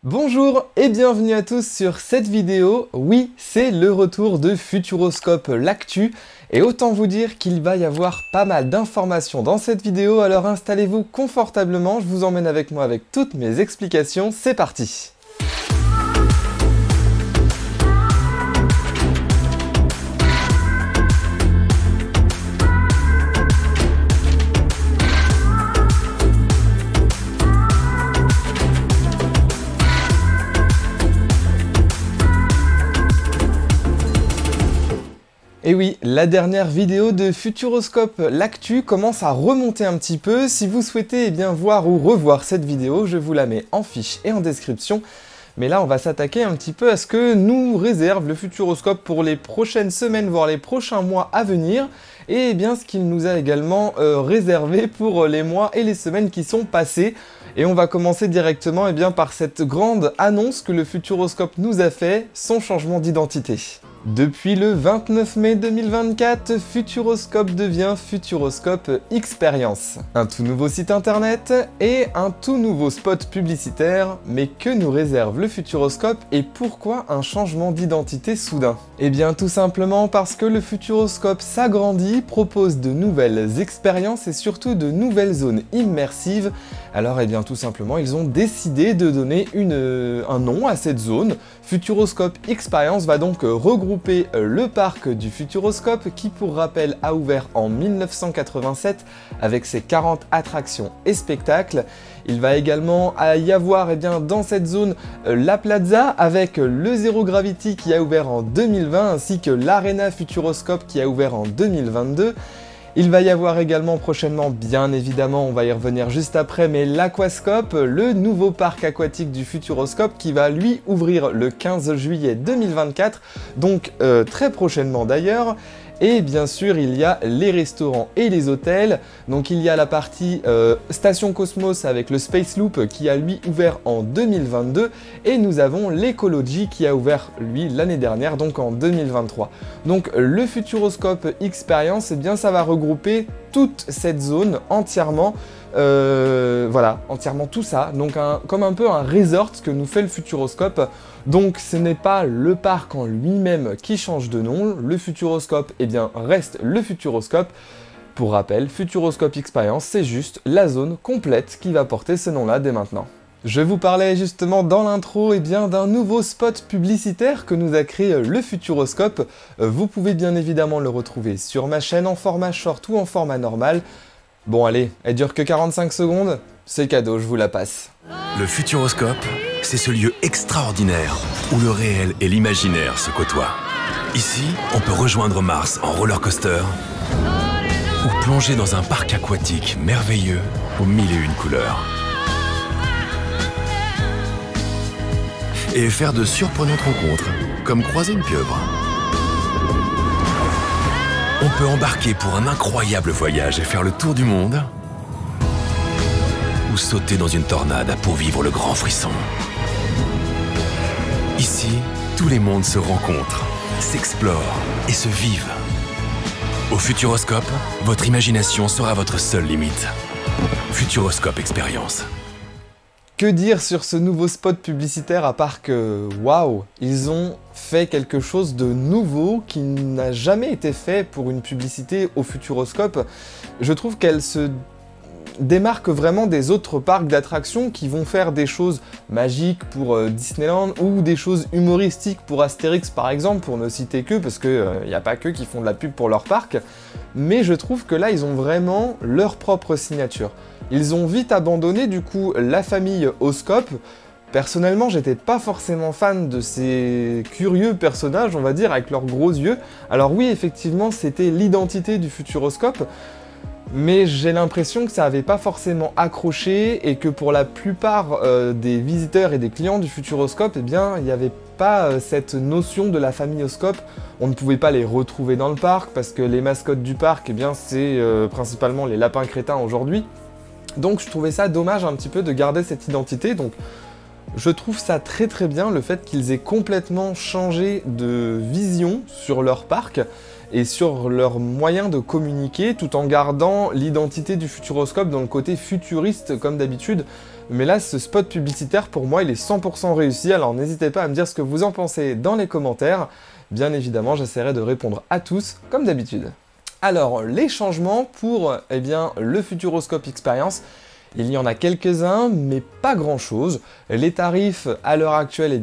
Bonjour et bienvenue à tous sur cette vidéo. Oui, c'est le retour de Futuroscope l'actu et autant vous dire qu'il va y avoir pas mal d'informations dans cette vidéo, alors installez-vous confortablement, je vous emmène avec moi avec toutes mes explications, c'est parti. Et oui, la dernière vidéo de Futuroscope l'actu commence à remonter un petit peu. Si vous souhaitez voir ou revoir cette vidéo, je vous la mets en fiche et en description. Mais là, on va s'attaquer un petit peu à ce que nous réserve le Futuroscope pour les prochaines semaines, voire les prochains mois à venir. Et ce qu'il nous a également réservé pour les mois et les semaines qui sont passés. Et on va commencer directement par cette grande annonce que le Futuroscope nous a fait, son changement d'identité. Depuis le 29 mai 2024, Futuroscope devient Futuroscope Experience. Un tout nouveau site internet et un tout nouveau spot publicitaire, mais que nous réserve le Futuroscope et pourquoi un changement d'identité soudain? Eh bien tout simplement parce que le Futuroscope s'agrandit, propose de nouvelles expériences et surtout de nouvelles zones immersives. Alors tout simplement ils ont décidé de donner un nom à cette zone. Futuroscope Experience va donc regrouper le parc du Futuroscope qui pour rappel a ouvert en 1987 avec ses 40 attractions et spectacles. Il va également y avoir dans cette zone la Plaza avec le Zero Gravity qui a ouvert en 2020 ainsi que l'Arena Futuroscope qui a ouvert en 2022. Il va y avoir également prochainement, bien évidemment, on va y revenir juste après, mais l'Aquascope, le nouveau parc aquatique du Futuroscope qui va lui ouvrir le 15 juillet 2024, donc très prochainement d'ailleurs. Et bien sûr, il y a les restaurants et les hôtels. Donc il y a la partie Station Cosmos avec le Space Loop qui a lui ouvert en 2022. Et nous avons l'Ecology qui a ouvert lui l'année dernière, donc en 2023. Donc le Futuroscope Experience, ça va regrouper toute cette zone entièrement. Voilà, entièrement tout ça. Donc comme un peu un resort que nous fait le Futuroscope. Donc ce n'est pas le parc en lui-même qui change de nom, le Futuroscope reste le Futuroscope. Pour rappel, Futuroscope Experience, c'est juste la zone complète qui va porter ce nom-là dès maintenant. Je vous parlais justement dans l'intro d'un nouveau spot publicitaire que nous a créé le Futuroscope. Vous pouvez bien évidemment le retrouver sur ma chaîne en format short ou en format normal. Bon allez, elle dure que 45 secondes, c'est cadeau, je vous la passe. Le Futuroscope, c'est ce lieu extraordinaire où le réel et l'imaginaire se côtoient. Ici, on peut rejoindre Mars en roller coaster ou plonger dans un parc aquatique merveilleux aux 1001 couleurs. Et faire de surprenantes rencontres, comme croiser une pieuvre. On peut embarquer pour un incroyable voyage et faire le tour du monde, ou sauter dans une tornade pour vivre le grand frisson. Ici, tous les mondes se rencontrent, s'explorent et se vivent. Au Futuroscope, votre imagination sera votre seule limite. Futuroscope Experience. Que dire sur ce nouveau spot publicitaire à part que, waouh, ils ont fait quelque chose de nouveau qui n'a jamais été fait pour une publicité au Futuroscope. Je trouve qu'elle se démarque vraiment des autres parcs d'attractions qui vont faire des choses magiques pour Disneyland ou des choses humoristiques pour Astérix par exemple, pour ne citer que, parce qu'il n'y a pas que qui font de la pub pour leur parc. Mais je trouve que là, ils ont vraiment leur propre signature. Ils ont vite abandonné du coup la famille Oscope. Personnellement, j'étais pas forcément fan de ces curieux personnages, on va dire, avec leurs gros yeux. Alors oui, effectivement, c'était l'identité du Futuroscope, mais j'ai l'impression que ça avait pas forcément accroché et que pour la plupart des visiteurs et des clients du Futuroscope, il n'y avait pas cette notion de la famille Oscope. On ne pouvait pas les retrouver dans le parc parce que les mascottes du parc, c'est principalement les lapins crétins aujourd'hui. Donc je trouvais ça dommage un petit peu de garder cette identité, donc je trouve ça très très bien le fait qu'ils aient complètement changé de vision sur leur parc et sur leur moyen de communiquer tout en gardant l'identité du Futuroscope dans le côté futuriste comme d'habitude. Mais là, ce spot publicitaire, pour moi, il est 100% réussi, alors n'hésitez pas à me dire ce que vous en pensez dans les commentaires. Bien évidemment, j'essaierai de répondre à tous, comme d'habitude. Alors, les changements pour le Futuroscope Experience, il y en a quelques-uns, mais pas grand-chose. Les tarifs, à l'heure actuelle,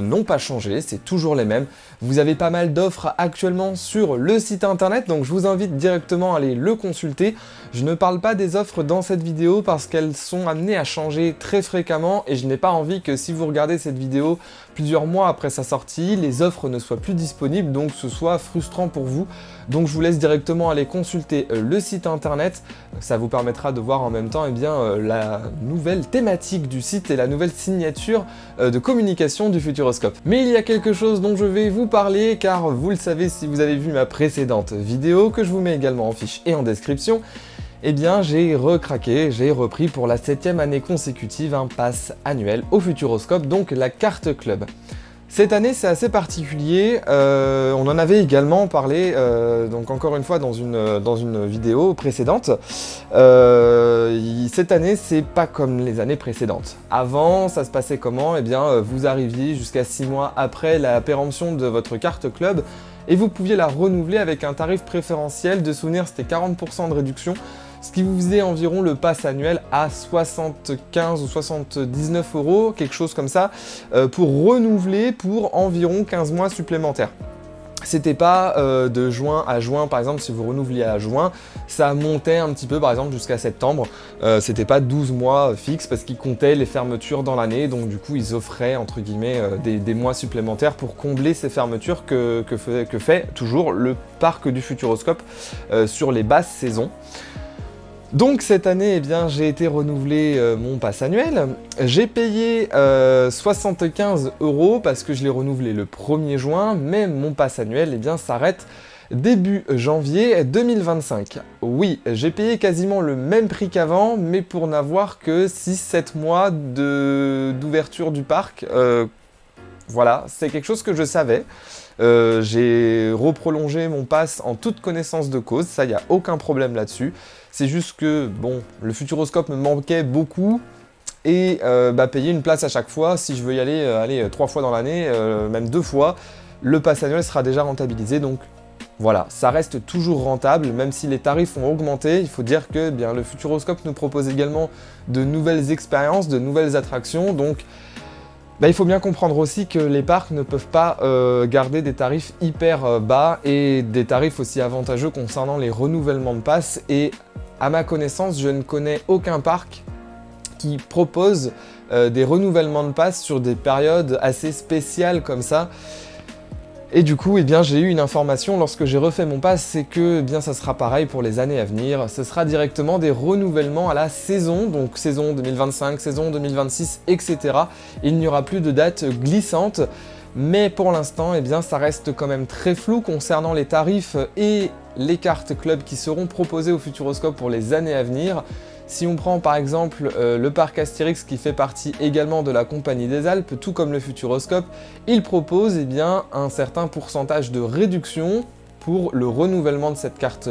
n'ont pas changé, c'est toujours les mêmes. Vous avez pas mal d'offres actuellement sur le site internet, donc je vous invite directement à aller le consulter. Je ne parle pas des offres dans cette vidéo parce qu'elles sont amenées à changer très fréquemment et je n'ai pas envie que si vous regardez cette vidéo plusieurs mois après sa sortie, les offres ne soient plus disponibles, donc ce soit frustrant pour vous. Donc je vous laisse directement aller consulter le site internet, ça vous permettra de voir en même temps la nouvelle thématique du site et la nouvelle signature de communication du Futuroscope. Mais il y a quelque chose dont je vais vous parler car vous le savez si vous avez vu ma précédente vidéo que je vous mets également en fiche et en description. J'ai recraqué, j'ai repris pour la 7e année consécutive un pass annuel au Futuroscope, donc la carte club. Cette année c'est assez particulier, on en avait également parlé, donc encore une fois dans une vidéo précédente. Cette année c'est pas comme les années précédentes. Avant ça se passait comment? Vous arriviez jusqu'à 6 mois après la péremption de votre carte club et vous pouviez la renouveler avec un tarif préférentiel. De souvenir c'était 40% de réduction, ce qui vous faisait environ le pass annuel à 75 ou 79 €, quelque chose comme ça, pour renouveler pour environ 15 mois supplémentaires. C'était pas de juin à juin, par exemple, si vous renouveliez à juin, ça montait un petit peu, par exemple, jusqu'à septembre. C'était pas 12 mois fixes parce qu'ils comptaient les fermetures dans l'année, donc du coup, ils offraient, entre guillemets, des mois supplémentaires pour combler ces fermetures que fait toujours le parc du Futuroscope sur les basses saisons. Donc cette année, j'ai été renouveler mon pass annuel. J'ai payé 75 € parce que je l'ai renouvelé le 1er juin, mais mon pass annuel s'arrête début janvier 2025. Oui, j'ai payé quasiment le même prix qu'avant, mais pour n'avoir que 6-7 mois d'ouverture du parc. Voilà, c'est quelque chose que je savais. J'ai reprolongé mon pass en toute connaissance de cause, ça, il n'y a aucun problème là-dessus. C'est juste que, bon, le Futuroscope me manquait beaucoup et payer une place à chaque fois, si je veux y aller 3 fois dans l'année, même 2 fois, le pass annuel sera déjà rentabilisé. Donc voilà, ça reste toujours rentable, même si les tarifs ont augmenté. Il faut dire que le Futuroscope nous propose également de nouvelles expériences, de nouvelles attractions, donc il faut bien comprendre aussi que les parcs ne peuvent pas garder des tarifs hyper bas et des tarifs aussi avantageux concernant les renouvellements de passes. Et à ma connaissance, je ne connais aucun parc qui propose des renouvellements de passes sur des périodes assez spéciales comme ça. Et du coup, j'ai eu une information lorsque j'ai refait mon pass, c'est que ça sera pareil pour les années à venir. Ce sera directement des renouvellements à la saison, donc saison 2025, saison 2026, etc. Il n'y aura plus de date glissante, mais pour l'instant, ça reste quand même très flou concernant les tarifs et les cartes club qui seront proposées au Futuroscope pour les années à venir. Si on prend par exemple le parc Astérix qui fait partie également de la Compagnie des Alpes, tout comme le Futuroscope, il propose un certain pourcentage de réduction pour le renouvellement de cette carte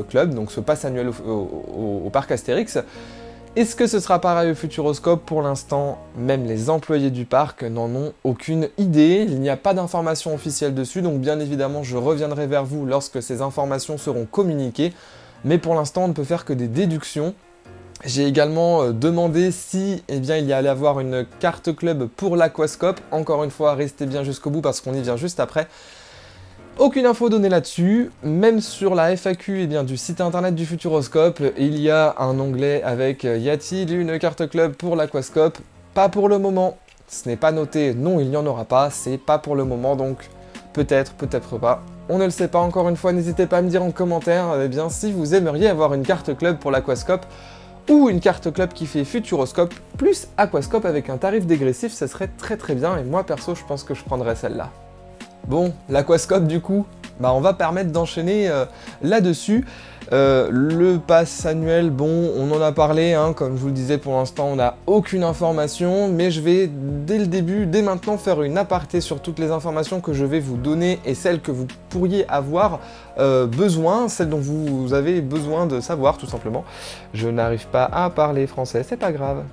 club, donc ce pass annuel au parc Astérix. Est-ce que ce sera pareil au Futuroscope? Pour l'instant, même les employés du parc n'en ont aucune idée. Il n'y a pas d'informations officielles dessus, donc bien évidemment je reviendrai vers vous lorsque ces informations seront communiquées. Mais pour l'instant, on ne peut faire que des déductions. J'ai également demandé si il y allait avoir une carte club pour l'Aquascope. Encore une fois, restez bien jusqu'au bout parce qu'on y vient juste après. Aucune info donnée là-dessus. Même sur la FAQ du site internet du Futuroscope, il y a un onglet avec y a-t-il une carte club pour l'Aquascope? Pas pour le moment. Ce n'est pas noté, non, il n'y en aura pas, c'est pas pour le moment, donc peut-être, peut-être pas. On ne le sait pas, encore une fois, n'hésitez pas à me dire en commentaire si vous aimeriez avoir une carte club pour l'Aquascope ou une carte club qui fait Futuroscope plus Aquascope avec un tarif dégressif, ça serait très très bien et moi perso je pense que je prendrais celle-là. Bon, l'Aquascope du coup, on va permettre d'enchaîner là-dessus. Le pass annuel, bon, on en a parlé, comme je vous le disais, pour l'instant on n'a aucune information, mais je vais dès le début, dès maintenant, faire une aparté sur toutes les informations que je vais vous donner et celles que vous pourriez avoir besoin, celles dont vous avez besoin de savoir tout simplement. Je n'arrive pas à parler français, c'est pas grave.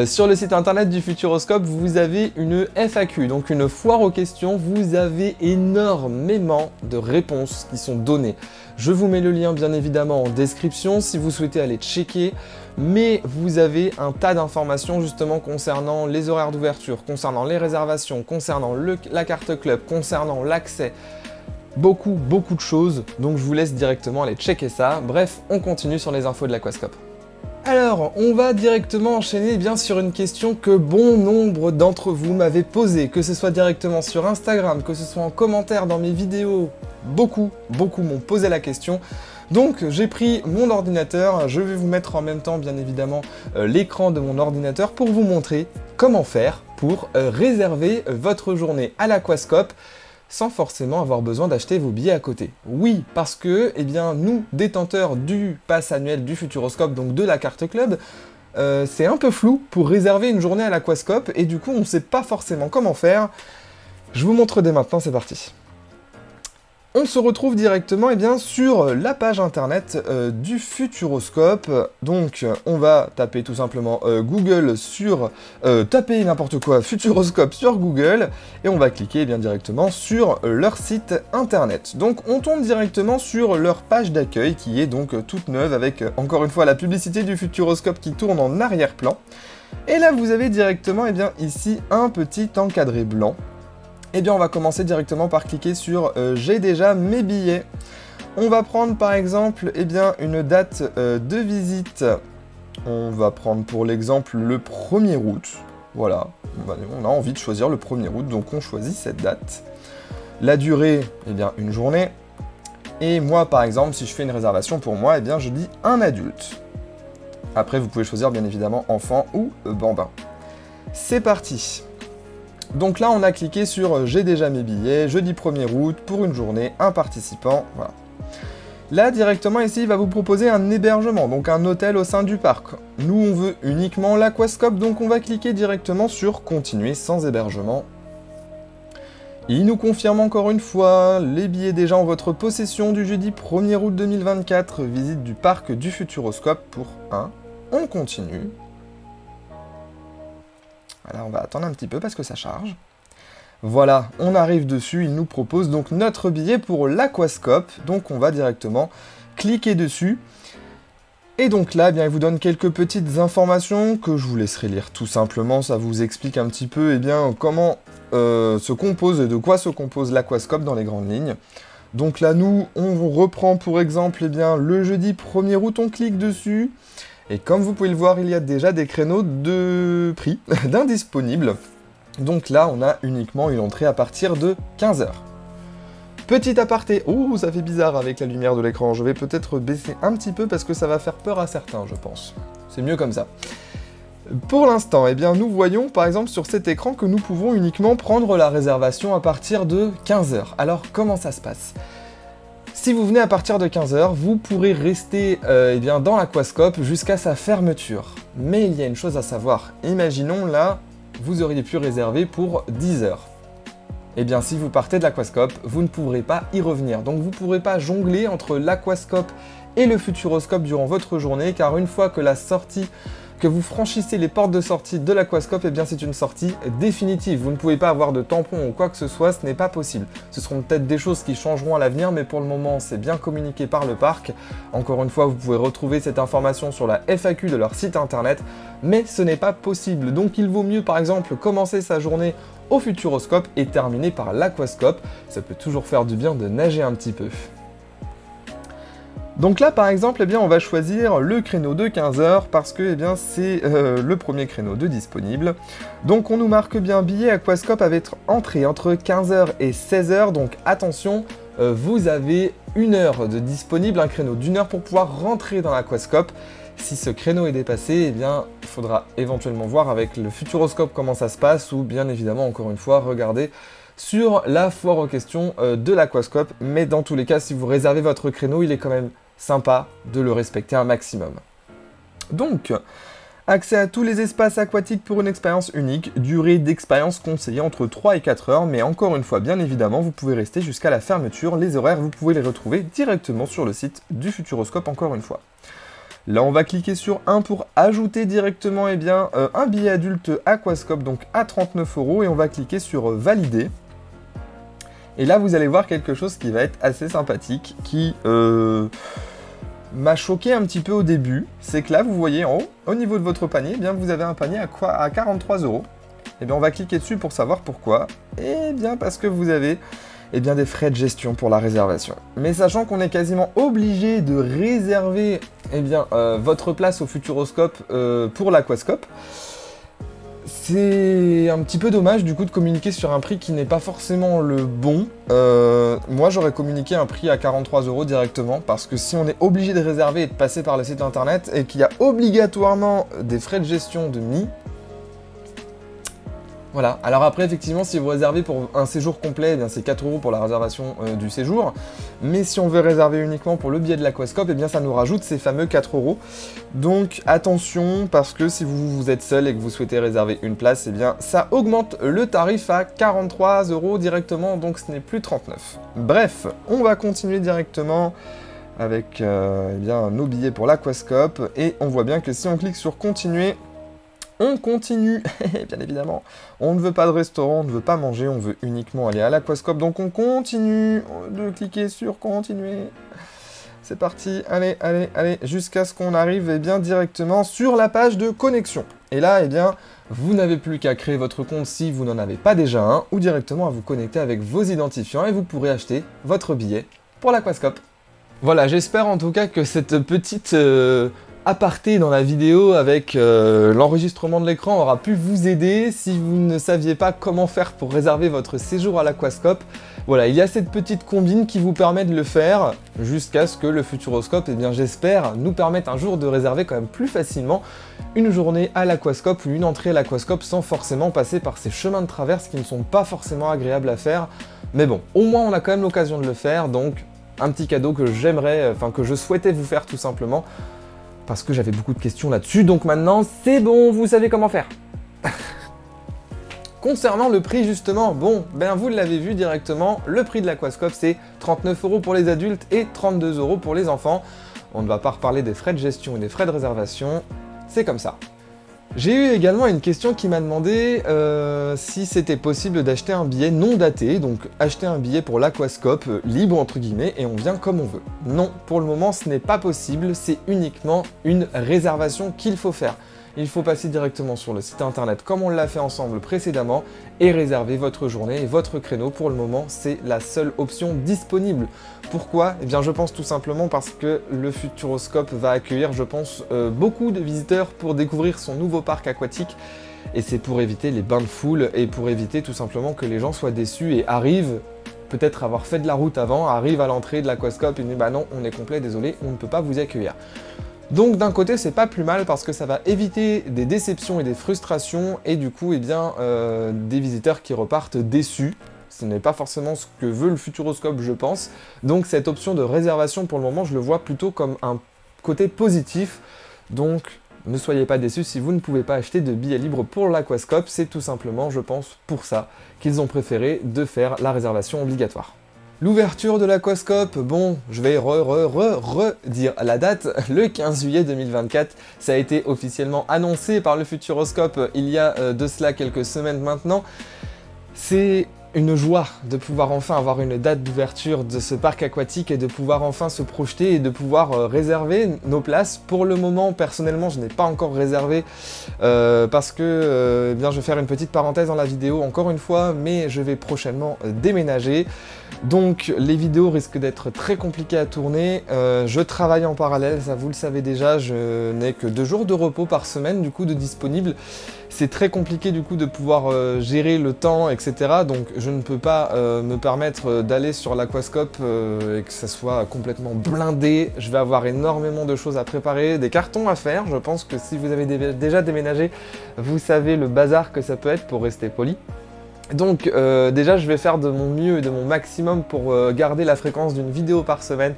Sur le site internet du Futuroscope, vous avez une FAQ, donc une foire aux questions. Vous avez énormément de réponses qui sont données. Je vous mets le lien bien évidemment en description si vous souhaitez aller checker. Mais vous avez un tas d'informations justement concernant les horaires d'ouverture, concernant les réservations, concernant la carte club, concernant l'accès. Beaucoup de choses, donc je vous laisse directement aller checker ça. Bref, on continue sur les infos de l'Aquascope. Alors, on va directement enchaîner sur une question que bon nombre d'entre vous m'avaient posée, que ce soit directement sur Instagram, que ce soit en commentaire dans mes vidéos. Beaucoup m'ont posé la question. Donc j'ai pris mon ordinateur, je vais vous mettre en même temps bien évidemment l'écran de mon ordinateur pour vous montrer comment faire pour réserver votre journée à l'Aquascope sans forcément avoir besoin d'acheter vos billets à côté. Oui, parce que, nous, détenteurs du pass annuel du Futuroscope, donc de la carte club, c'est un peu flou pour réserver une journée à l'Aquascope, et du coup, on ne sait pas forcément comment faire. Je vous montre dès maintenant, c'est parti. On se retrouve directement sur la page internet du Futuroscope. Donc on va taper tout simplement Google sur... taper n'importe quoi, Futuroscope sur Google, et on va cliquer directement sur leur site internet. Donc on tombe directement sur leur page d'accueil qui est donc toute neuve avec encore une fois la publicité du Futuroscope qui tourne en arrière-plan. Et là vous avez directement ici un petit encadré blanc. On va commencer directement par cliquer sur j'ai déjà mes billets. On va prendre par exemple une date de visite. On va prendre pour l'exemple le 1er août. Voilà, on a envie de choisir le 1er août, donc on choisit cette date. La durée, une journée. Et moi par exemple, si je fais une réservation pour moi, je dis un adulte. Après vous pouvez choisir bien évidemment enfant ou bambin. C'est parti. Donc là, on a cliqué sur « J'ai déjà mes billets, jeudi 1er août, pour une journée, un participant », voilà. Là, directement ici, il va vous proposer un hébergement, donc un hôtel au sein du parc. Nous, on veut uniquement l'Aquascope, donc on va cliquer directement sur « Continuer sans hébergement ». Il nous confirme encore une fois les billets déjà en votre possession du jeudi 1er août 2024, visite du parc du Futuroscope pour 1. On continue. Voilà, on va attendre un petit peu parce que ça charge. Voilà, on arrive dessus, il nous propose donc notre billet pour l'Aquascope. Donc on va directement cliquer dessus. Et donc là, il vous donne quelques petites informations que je vous laisserai lire tout simplement. Ça vous explique un petit peu comment se compose et de quoi se compose l'Aquascope dans les grandes lignes. Donc là, nous, on reprend pour exemple le jeudi 1er août, on clique dessus. Et comme vous pouvez le voir, il y a déjà des créneaux de prix d'indisponibles. Donc là, on a uniquement une entrée à partir de 15 h. Petit aparté, oh, ça fait bizarre avec la lumière de l'écran. Je vais peut-être baisser un petit peu parce que ça va faire peur à certains, je pense. C'est mieux comme ça. Pour l'instant, nous voyons par exemple sur cet écran que nous pouvons uniquement prendre la réservation à partir de 15 h. Alors, comment ça se passe ? Si vous venez à partir de 15 h, vous pourrez rester dans l'Aquascope jusqu'à sa fermeture. Mais il y a une chose à savoir. Imaginons là, vous auriez pu réserver pour 10 h. Si vous partez de l'Aquascope, vous ne pourrez pas y revenir. Donc vous ne pourrez pas jongler entre l'Aquascope et le Futuroscope durant votre journée, car une fois que que vous franchissez les portes de sortie de l'Aquascope, c'est une sortie définitive. Vous ne pouvez pas avoir de tampon ou quoi que ce soit, ce n'est pas possible. Ce seront peut-être des choses qui changeront à l'avenir, mais pour le moment, c'est bien communiqué par le parc. Encore une fois, vous pouvez retrouver cette information sur la FAQ de leur site internet, mais ce n'est pas possible. Donc il vaut mieux, par exemple, commencer sa journée au Futuroscope et terminer par l'Aquascope. Ça peut toujours faire du bien de nager un petit peu. Donc là, par exemple, on va choisir le créneau de 15 h parce que c'est le premier créneau de disponible. Donc on nous marque bien billet Aquascope avec entrée entre 15 h et 16 h. Donc attention, vous avez 1 heure de disponible, un créneau d'1 heure pour pouvoir rentrer dans l'Aquascope. Si ce créneau est dépassé, il faudra éventuellement voir avec le Futuroscope comment ça se passe ou bien évidemment, encore une fois, regarder sur la foire aux questions de l'Aquascope. Mais dans tous les cas, si vous réservez votre créneau, il est quand même sympa de le respecter un maximum. Donc, accès à tous les espaces aquatiques pour une expérience unique, durée d'expérience conseillée entre 3 et 4 heures, mais encore une fois, bien évidemment, vous pouvez rester jusqu'à la fermeture. Les horaires, vous pouvez les retrouver directement sur le site du Futuroscope, encore une fois. Là, on va cliquer sur 1 pour ajouter directement un billet adulte Aquascope, donc à 39 € et on va cliquer sur valider. Et là, vous allez voir quelque chose qui va être assez sympathique, qui m'a choqué un petit peu au début. C'est que là, vous voyez en haut, au niveau de votre panier, eh bien, vous avez un panier à 43 €. Et bien, on va cliquer dessus pour savoir pourquoi. Et bien, parce que vous avez des frais de gestion pour la réservation. Mais sachant qu'on est quasiment obligé de réserver votre place au Futuroscope pour l'Aquascope, c'est un petit peu dommage du coup de communiquer sur un prix qui n'est pas forcément le bon. Moi j'aurais communiqué un prix à 43 € directement, parce que si on est obligé de réserver et de passer par le site internet et qu'il y a obligatoirement des frais de gestion de mi. Voilà, alors après effectivement si vous réservez pour un séjour complet, eh bien c'est 4 € pour la réservation du séjour, mais si on veut réserver uniquement pour le billet de l'Aquascope, eh bien ça nous rajoute ces fameux 4 €. Donc attention, parce que si vous êtes seul et que vous souhaitez réserver une place, eh bien ça augmente le tarif à 43 € directement, donc ce n'est plus 39. Bref, on va continuer directement avec nos billets pour l'Aquascope, et on voit bien que si on clique sur continuer, on continue, bien évidemment. On ne veut pas de restaurant, on ne veut pas manger, on veut uniquement aller à l'Aquascope. Donc on continue de cliquer sur continuer. C'est parti, allez, allez, allez, jusqu'à ce qu'on arrive directement sur la page de connexion. Et là, vous n'avez plus qu'à créer votre compte si vous n'en avez pas déjà un, ou directement à vous connecter avec vos identifiants et vous pourrez acheter votre billet pour l'Aquascope. Voilà, j'espère en tout cas que cette petite aparté dans la vidéo avec l'enregistrement de l'écran aura pu vous aider si vous ne saviez pas comment faire pour réserver votre séjour à l'Aquascope. Voilà, il y a cette petite combine qui vous permet de le faire jusqu'à ce que le Futuroscope, j'espère, nous permette un jour de réserver quand même plus facilement une journée à l'Aquascope ou une entrée à l'Aquascope sans forcément passer par ces chemins de traverse qui ne sont pas forcément agréables à faire. Mais bon, au moins on a quand même l'occasion de le faire, donc un petit cadeau que que je souhaitais vous faire tout simplement, parce que j'avais beaucoup de questions là-dessus, donc maintenant c'est bon, vous savez comment faire. Concernant le prix justement, vous l'avez vu directement, le prix de l'Aquascope c'est 39 € pour les adultes et 32 € pour les enfants. On ne va pas reparler des frais de gestion et des frais de réservation, c'est comme ça. J'ai eu également une question qui m'a demandé si c'était possible d'acheter un billet non daté, donc acheter un billet pour l'Aquascope libre entre guillemets et on vient comme on veut. Non, pour le moment ce n'est pas possible, c'est uniquement une réservation qu'il faut faire. Il faut passer directement sur le site internet comme on l'a fait ensemble précédemment et réserver votre journée et votre créneau. Pour le moment, c'est la seule option disponible. Pourquoi ? Je pense tout simplement parce que le Futuroscope va accueillir, je pense, beaucoup de visiteurs pour découvrir son nouveau parc aquatique. Et c'est pour éviter les bains de foule et pour éviter tout simplement que les gens soient déçus et arrivent, peut-être avoir fait de la route avant, arrivent à l'entrée de l'Aquascope et disent « Bah non, on est complet, désolé, on ne peut pas vous y accueillir ». Donc d'un côté c'est pas plus mal parce que ça va éviter des déceptions et des frustrations et du coup des visiteurs qui repartent déçus. Ce n'est pas forcément ce que veut le Futuroscope je pense. Donc cette option de réservation pour le moment je le vois plutôt comme un côté positif. Donc ne soyez pas déçus si vous ne pouvez pas acheter de billets libres pour l'Aquascope. C'est tout simplement je pense pour ça qu'ils ont préféré de faire la réservation obligatoire. L'ouverture de l'Aquascope, je vais redire la date, le 15 juillet 2024, ça a été officiellement annoncé par le Futuroscope il y a de cela quelques semaines maintenant. C'est une joie de pouvoir enfin avoir une date d'ouverture de ce parc aquatique et de pouvoir enfin se projeter et de pouvoir réserver nos places. Pour le moment, personnellement, je n'ai pas encore réservé parce que je vais faire une petite parenthèse dans la vidéo encore une fois, mais je vais prochainement déménager. Donc les vidéos risquent d'être très compliquées à tourner. Je travaille en parallèle, ça vous le savez déjà, je n'ai que 2 jours de repos par semaine du coup de disponible. C'est très compliqué du coup de pouvoir gérer le temps, etc. Donc je ne peux pas me permettre d'aller sur l'Aquascope et que ça soit complètement blindé. Je vais avoir énormément de choses à préparer, des cartons à faire. Je pense que si vous avez déjà déménagé, vous savez le bazar que ça peut être pour rester poli. Donc déjà je vais faire de mon mieux et de mon maximum pour garder la fréquence d'une vidéo par semaine.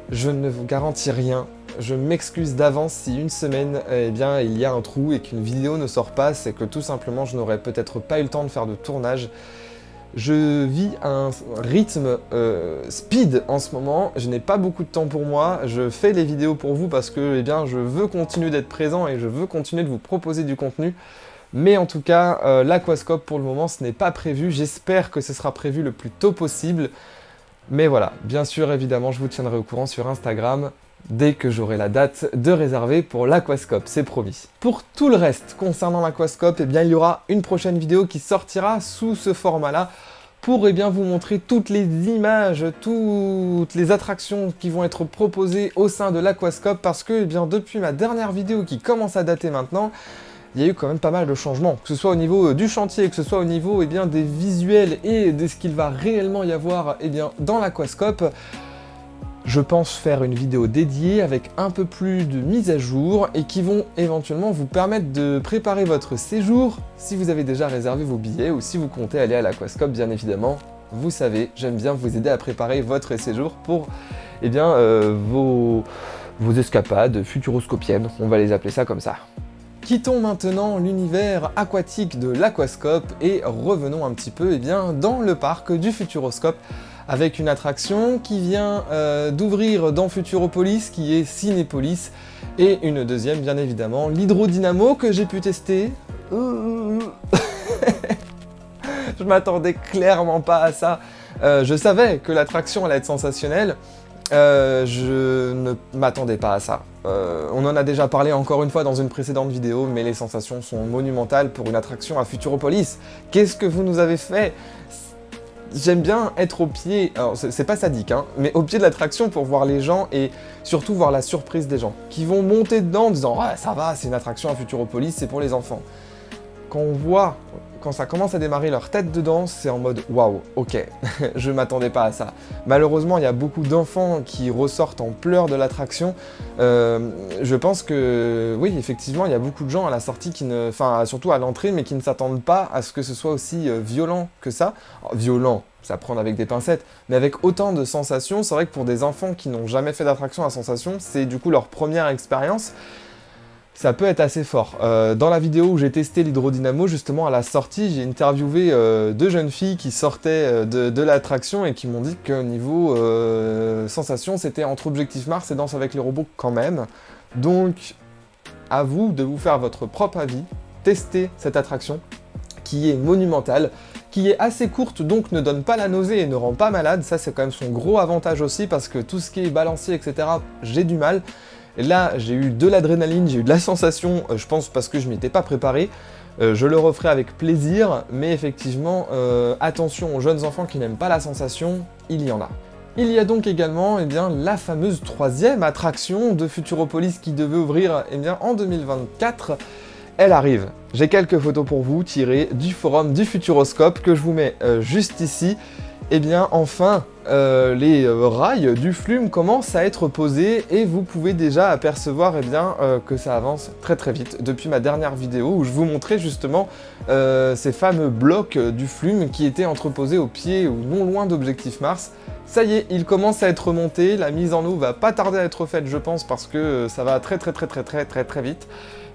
Je ne vous garantis rien. Je m'excuse d'avance si une semaine, il y a un trou et qu'une vidéo ne sort pas, c'est que tout simplement je n'aurai peut-être pas eu le temps de faire de tournage. Je vis un rythme speed en ce moment, je n'ai pas beaucoup de temps pour moi, je fais les vidéos pour vous parce que eh bien, je veux continuer d'être présent et je veux continuer de vous proposer du contenu. Mais en tout cas, l'aquascope pour le moment ce n'est pas prévu, j'espère que ce sera prévu le plus tôt possible. Mais voilà, bien sûr évidemment je vous tiendrai au courant sur Instagram dès que j'aurai la date de réserver pour l'aquascope, c'est promis. Pour tout le reste concernant l'aquascope, eh bien il y aura une prochaine vidéo qui sortira sous ce format-là pour eh bien, vous montrer toutes les images, toutes les attractions qui vont être proposées au sein de l'aquascope parce que eh bien, depuis ma dernière vidéo qui commence à dater maintenant, il y a eu quand même pas mal de changements, que ce soit au niveau du chantier, que ce soit au niveau eh bien, des visuels et de ce qu'il va réellement y avoir eh bien, dans l'aquascope. Je pense faire une vidéo dédiée avec un peu plus de mise à jour et qui vont éventuellement vous permettre de préparer votre séjour si vous avez déjà réservé vos billets ou si vous comptez aller à l'aquascope bien évidemment. Vous savez, j'aime bien vous aider à préparer votre séjour pour eh bien, vos escapades futuroscopiennes, on va les appeler ça comme ça. Quittons maintenant l'univers aquatique de l'aquascope et revenons un petit peu eh bien, dans le parc du Futuroscope avec une attraction qui vient d'ouvrir dans Futuropolis qui est Cinépolis et une deuxième bien évidemment, l'Hydrodynamo que j'ai pu tester. Je m'attendais clairement pas à ça. Je savais que l'attraction allait être sensationnelle. Je ne m'attendais pas à ça. On en a déjà parlé encore une fois dans une précédente vidéo, mais les sensations sont monumentales pour une attraction à Futuropolis. Qu'est-ce que vous nous avez fait? J'aime bien être au pied, alors c'est pas sadique, hein, mais au pied de l'attraction pour voir les gens et surtout voir la surprise des gens qui vont monter dedans en disant « Ouais, ça va, c'est une attraction à Futuropolis, c'est pour les enfants ». Quand on voit, quand ça commence à démarrer leur tête dedans, c'est en mode « Waouh, ok, je m'attendais pas à ça ». Malheureusement, il y a beaucoup d'enfants qui ressortent en pleurs de l'attraction. Je pense que, oui, effectivement, il y a beaucoup de gens à la sortie, enfin, surtout à l'entrée, mais qui ne s'attendent pas à ce que ce soit aussi violent que ça. Alors, violent, ça prend avec des pincettes, mais avec autant de sensations, c'est vrai que pour des enfants qui n'ont jamais fait d'attraction à sensations, c'est du coup leur première expérience. Ça peut être assez fort. Dans la vidéo où j'ai testé l'Hydrodynamo, justement à la sortie, j'ai interviewé deux jeunes filles qui sortaient de l'attraction et qui m'ont dit que niveau sensation, c'était entre Objectif Mars et Danse avec les robots quand même. Donc, à vous de vous faire votre propre avis, tester cette attraction qui est monumentale, qui est assez courte, donc ne donne pas la nausée et ne rend pas malade. Ça, c'est quand même son gros avantage aussi, parce que tout ce qui est balancier, etc., j'ai du mal. Et là, j'ai eu de l'adrénaline, j'ai eu de la sensation, je pense parce que je m'y étais pas préparé. Je le referai avec plaisir, mais effectivement, attention aux jeunes enfants qui n'aiment pas la sensation, il y en a. Il y a donc également eh bien, la fameuse troisième attraction de Futuropolis qui devait ouvrir eh bien, en 2024. Elle arrive. J'ai quelques photos pour vous tirées du forum du Futuroscope que je vous mets juste ici. Eh bien, enfin, les rails du flume commencent à être posés et vous pouvez déjà apercevoir eh bien, que ça avance très très vite depuis ma dernière vidéo où je vous montrais justement ces fameux blocs du flume qui étaient entreposés au pied ou non loin d'Objectif Mars. Ça y est, il commence à être remonté, la mise en eau va pas tarder à être faite je pense parce que ça va très vite.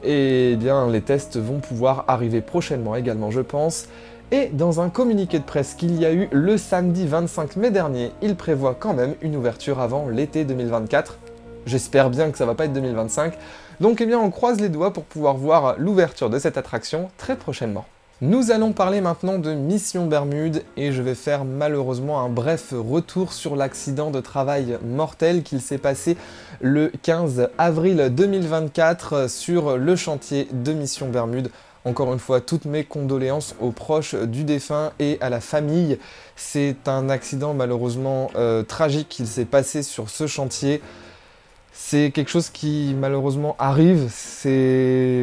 Et eh bien, les tests vont pouvoir arriver prochainement également je pense. Et dans un communiqué de presse qu'il y a eu le samedi 25 mai dernier, il prévoit quand même une ouverture avant l'été 2024. J'espère bien que ça va pas être 2025. Donc eh bien on croise les doigts pour pouvoir voir l'ouverture de cette attraction très prochainement. Nous allons parler maintenant de Mission Bermude et je vais faire malheureusement un bref retour sur l'accident de travail mortel qu'il s'est passé le 15 avril 2024 sur le chantier de Mission Bermude. Encore une fois, toutes mes condoléances aux proches du défunt et à la famille. C'est un accident malheureusement tragique qu'il s'est passé sur ce chantier. C'est quelque chose qui malheureusement arrive,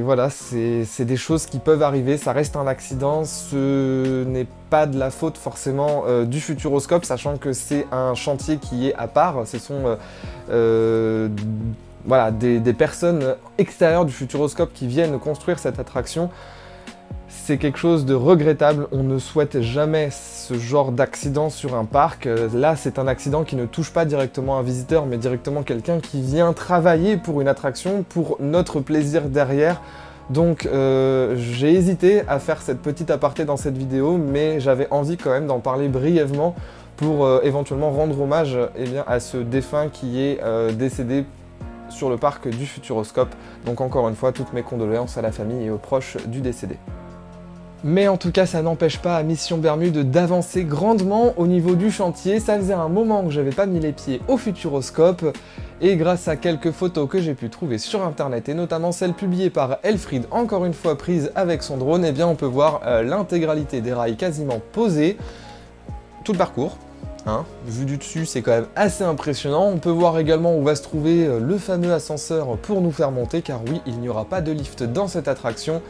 voilà, c'est des choses qui peuvent arriver, ça reste un accident, ce n'est pas de la faute forcément du Futuroscope, sachant que c'est un chantier qui est à part, ce sont voilà, des personnes extérieures du Futuroscope qui viennent construire cette attraction. C'est quelque chose de regrettable, on ne souhaite jamais ce genre d'accident sur un parc. Là, c'est un accident qui ne touche pas directement un visiteur, mais directement quelqu'un qui vient travailler pour une attraction, pour notre plaisir derrière. Donc j'ai hésité à faire cette petite aparté dans cette vidéo, mais j'avais envie quand même d'en parler brièvement pour éventuellement rendre hommage à ce défunt qui est décédé sur le parc du Futuroscope. Donc encore une fois, toutes mes condoléances à la famille et aux proches du décédé. Mais en tout cas, ça n'empêche pas à Mission Bermude d'avancer grandement au niveau du chantier. Ça faisait un moment que j'avais pas mis les pieds au Futuroscope, et grâce à quelques photos que j'ai pu trouver sur internet, et notamment celles publiées par Elfried, encore une fois prise avec son drone, eh bien on peut voir l'intégralité des rails quasiment posés, tout le parcours. Hein, vu du dessus, c'est quand même assez impressionnant. On peut voir également où va se trouver le fameux ascenseur pour nous faire monter, car oui, il n'y aura pas de lift dans cette attraction.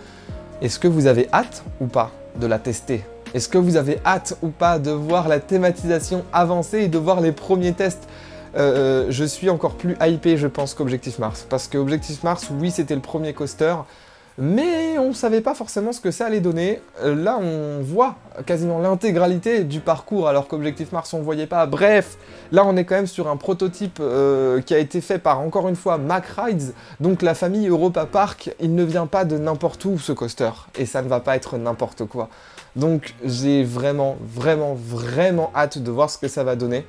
Est-ce que vous avez hâte ou pas de la tester? Est-ce que vous avez hâte ou pas de voir la thématisation avancer et de voir les premiers tests? Je suis encore plus hypé, je pense, qu'Objectif Mars. Parce que Objectif Mars, oui, c'était le premier coaster, mais on ne savait pas forcément ce que ça allait donner. Là, on voit quasiment l'intégralité du parcours, alors qu'Objectif Mars, on ne voyait pas. Bref, là, on est quand même sur un prototype qui a été fait par, encore une fois, Mack Rides. Donc la famille Europa Park, il ne vient pas de n'importe où, ce coaster. Et ça ne va pas être n'importe quoi. Donc j'ai vraiment hâte de voir ce que ça va donner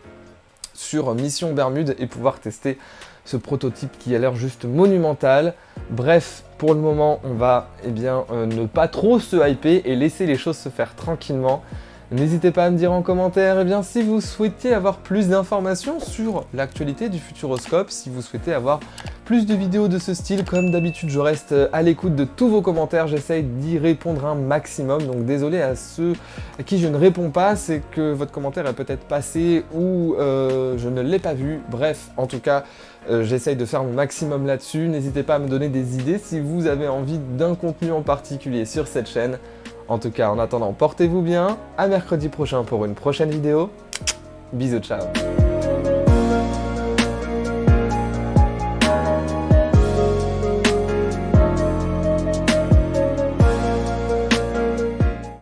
sur Mission Bermude et pouvoir tester ce prototype qui a l'air juste monumental. Bref, pour le moment, on va ne pas trop se hyper et laisser les choses se faire tranquillement. N'hésitez pas à me dire en commentaire si vous souhaitiez avoir plus d'informations sur l'actualité du Futuroscope, si vous souhaitez avoir plus de vidéos de ce style. Comme d'habitude, je reste à l'écoute de tous vos commentaires, j'essaye d'y répondre un maximum, donc désolé à ceux à qui je ne réponds pas, c'est que votre commentaire est peut-être passé ou je ne l'ai pas vu. Bref, en tout cas, j'essaye de faire mon maximum là-dessus. N'hésitez pas à me donner des idées si vous avez envie d'un contenu en particulier sur cette chaîne. En tout cas, en attendant, portez-vous bien. À mercredi prochain pour une prochaine vidéo. Bisous, ciao.